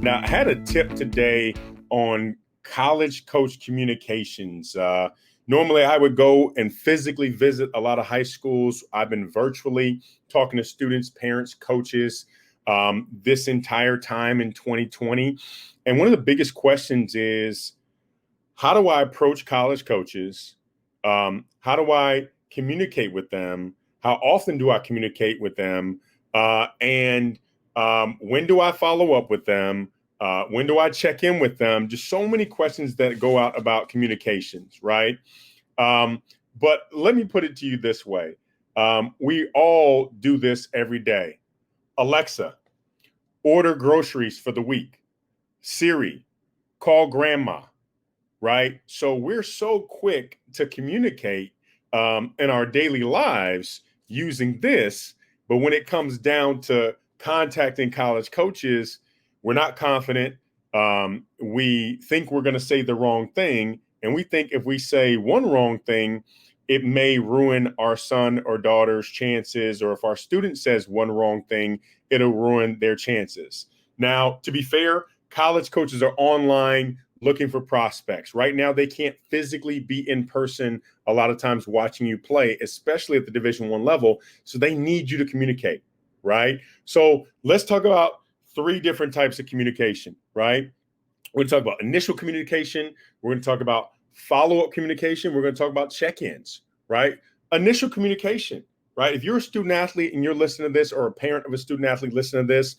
Now, I had a tip today on college coach communications. Normally, I would go and physically visit a lot of high schools. I've been virtually talking to students, parents, coaches this entire time in 2020. And one of the biggest questions is, how do I approach college coaches? How do I communicate with them? How often do I communicate with them? And when do I follow up with them? When do I check in with them? Just so many questions that go out about communications, right? But let me put it to you this way. We all do this every day. Alexa, order groceries for the week. Siri, call grandma, right? So we're so quick to communicate in our daily lives using this, but when it comes down to contacting college coaches, we're not confident. We think we're going to say the wrong thing, and we think if we say one wrong thing, it may ruin our son or daughter's chances, or if our student says one wrong thing, it'll ruin their chances. Now, to be fair, college coaches are online looking for prospects. Right now, they can't physically be in person a lot of times watching you play, especially at the Division I level. So they need you to communicate, right? So let's talk about three different types of communication, right? We're going to talk about initial communication. We're going to talk about follow-up communication. We're going to talk about check-ins, right? Initial communication, right? If you're a student athlete and you're listening to this, or a parent of a student athlete listening to this,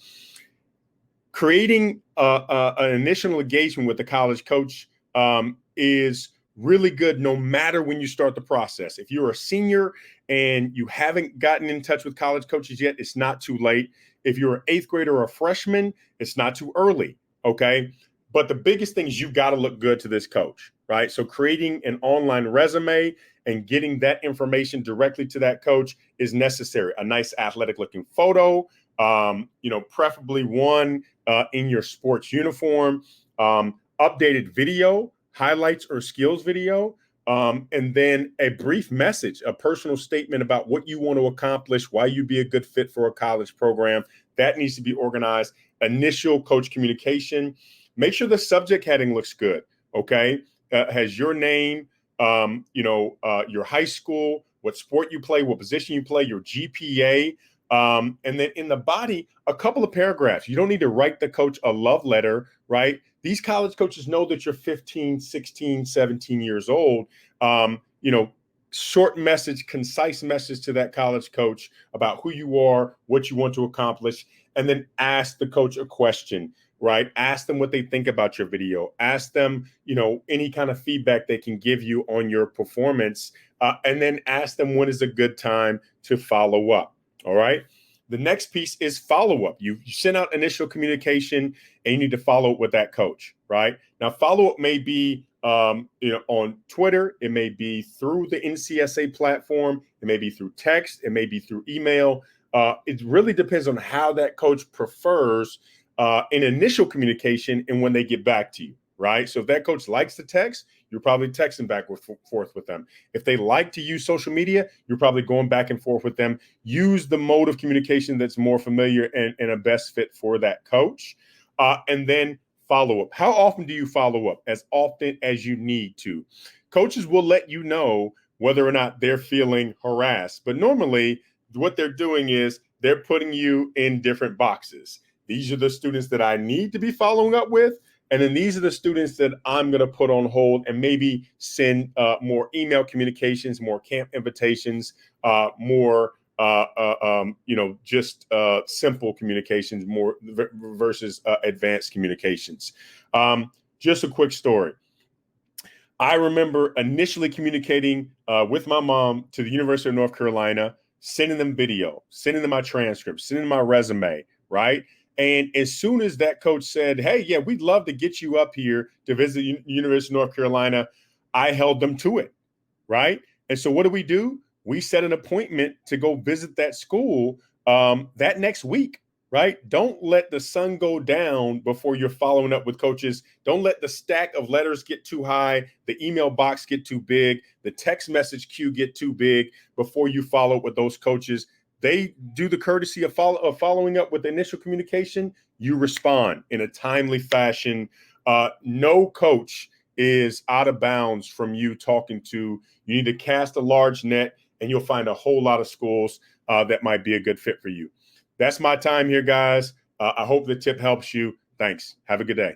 creating an initial engagement with the college coach is really good no matter when you start the process. If you're a senior and you haven't gotten in touch with college coaches yet, it's not too late. If you're an eighth grader or a freshman, it's not too early, okay? But the biggest thing is you've got to look good to this coach, right? So creating an online resume and getting that information directly to that coach is necessary. A nice athletic looking photo, preferably one in your sports uniform, updated video, highlights or skills video, and then a brief message, a personal statement about what you want to accomplish, why you'd be a good fit for a college program. That needs to be organized. Initial coach communication. Make sure the subject heading looks good, okay? Has your name, your high school, what sport you play, what position you play, your GPA, and then in the body, a couple of paragraphs. You don't need to write the coach a love letter, right? These college coaches know that you're 15, 16, 17 years old. Short message, concise message to that college coach about who you are, what you want to accomplish, and then ask the coach a question, right? Ask them what they think about your video. Ask them, any kind of feedback they can give you on your performance, and then ask them when is a good time to follow up. All right. The next piece is follow-up. You send out initial communication and you need to follow up with that coach, right? Now, follow-up may be, on Twitter. It may be through the NCSA platform. It may be through text. It may be through email. It really depends on how that coach prefers in initial communication and when they get back to you, right? So if that coach likes to text, you're probably texting back and forth with them. If they like to use social media, you're probably going back and forth with them. Use the mode of communication that's more familiar and a best fit for that coach. And then follow up. How often do you follow up? As often as you need to. Coaches will let you know whether or not they're feeling harassed. But normally what they're doing is they're putting you in different boxes. These are the students that I need to be following up with. And then these are the students that I'm going to put on hold and maybe send more email communications, more camp invitations, more, simple communications, more versus advanced communications. Just a quick story. I remember initially communicating with my mom to the University of North Carolina, sending them video, sending them my transcript, sending them my resume, right? And as soon as that coach said, hey, yeah, we'd love to get you up here to visit University of North Carolina, I held them to it, right? And so what do? We set an appointment to go visit that school that next week, right? Don't let the sun go down before you're following up with coaches. Don't let the stack of letters get too high, the email box get too big, the text message queue get too big before you follow up with those coaches. they do the courtesy of following up with the initial communication, you respond in a timely fashion. No coach is out of bounds from you talking to. You need to cast a large net, and you'll find a whole lot of schools that might be a good fit for you. That's my time here, guys. I hope the tip helps you. Thanks. Have a good day.